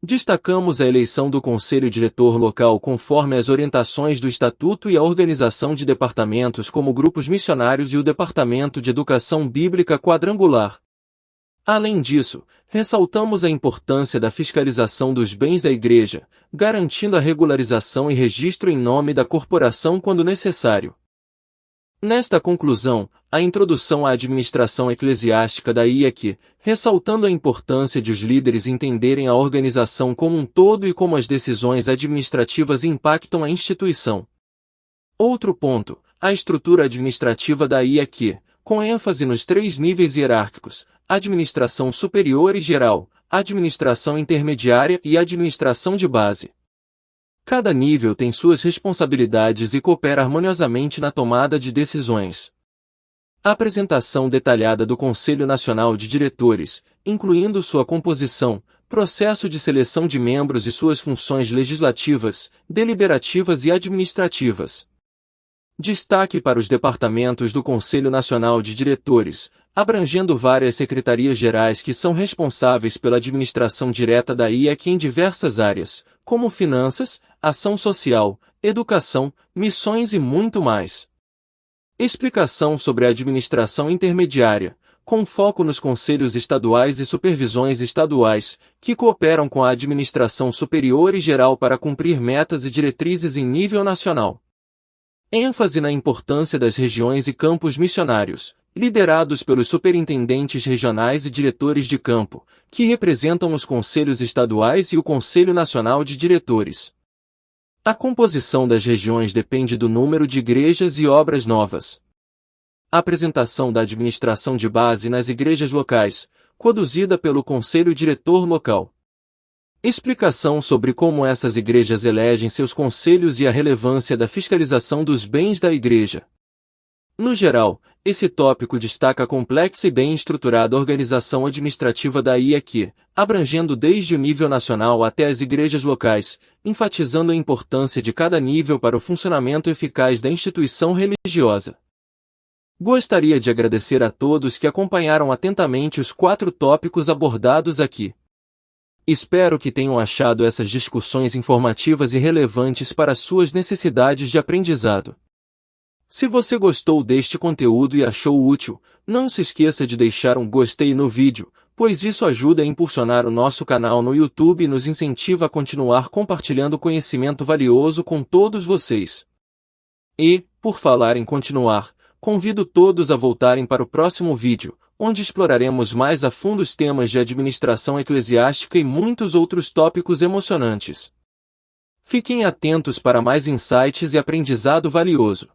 Destacamos a eleição do conselho diretor local conforme as orientações do estatuto e a organização de departamentos como grupos missionários e o Departamento de Educação Bíblica Quadrangular. Além disso, ressaltamos a importância da fiscalização dos bens da igreja, garantindo a regularização e registro em nome da corporação quando necessário. Nesta conclusão, a introdução à administração eclesiástica daí é que, ressaltando a importância de os líderes entenderem a organização como um todo e como as decisões administrativas impactam a instituição. Outro ponto, a estrutura administrativa daí é que, com ênfase nos 3 níveis hierárquicos, administração superior e geral, administração intermediária e administração de base. Cada nível tem suas responsabilidades e coopera harmoniosamente na tomada de decisões. A apresentação detalhada do Conselho Nacional de Diretores, incluindo sua composição, processo de seleção de membros e suas funções legislativas, deliberativas e administrativas. Destaque para os departamentos do Conselho Nacional de Diretores, abrangendo várias secretarias gerais que são responsáveis pela administração direta da IEC em diversas áreas, como finanças, ação social, educação, missões e muito mais. Explicação sobre a administração intermediária, com foco nos conselhos estaduais e supervisões estaduais, que cooperam com a administração superior e geral para cumprir metas e diretrizes em nível nacional. ênfase na importância das regiões e campos missionários, liderados pelos superintendentes regionais e diretores de campo, que representam os conselhos estaduais e o Conselho Nacional de Diretores. A composição das regiões depende do número de igrejas e obras novas. A apresentação da administração de base nas igrejas locais, conduzida pelo Conselho Diretor Local. Explicação sobre como essas igrejas elegem seus conselhos e a relevância da fiscalização dos bens da igreja. No geral, esse tópico destaca a complexa e bem estruturada organização administrativa da IEQ, abrangendo desde o nível nacional até as igrejas locais, enfatizando a importância de cada nível para o funcionamento eficaz da instituição religiosa. Gostaria de agradecer a todos que acompanharam atentamente os 4 tópicos abordados aqui. Espero que tenham achado essas discussões informativas e relevantes para suas necessidades de aprendizado. Se você gostou deste conteúdo e achou útil, não se esqueça de deixar um gostei no vídeo, pois isso ajuda a impulsionar o nosso canal no YouTube e nos incentiva a continuar compartilhando conhecimento valioso com todos vocês. E, por falar em continuar, convido todos a voltarem para o próximo vídeo, onde exploraremos mais a fundo os temas de administração eclesiástica e muitos outros tópicos emocionantes. Fiquem atentos para mais insights e aprendizado valioso.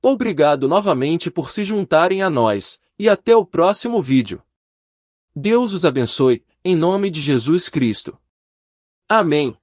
Obrigado novamente por se juntarem a nós, e até o próximo vídeo. Deus os abençoe, em nome de Jesus Cristo. Amém.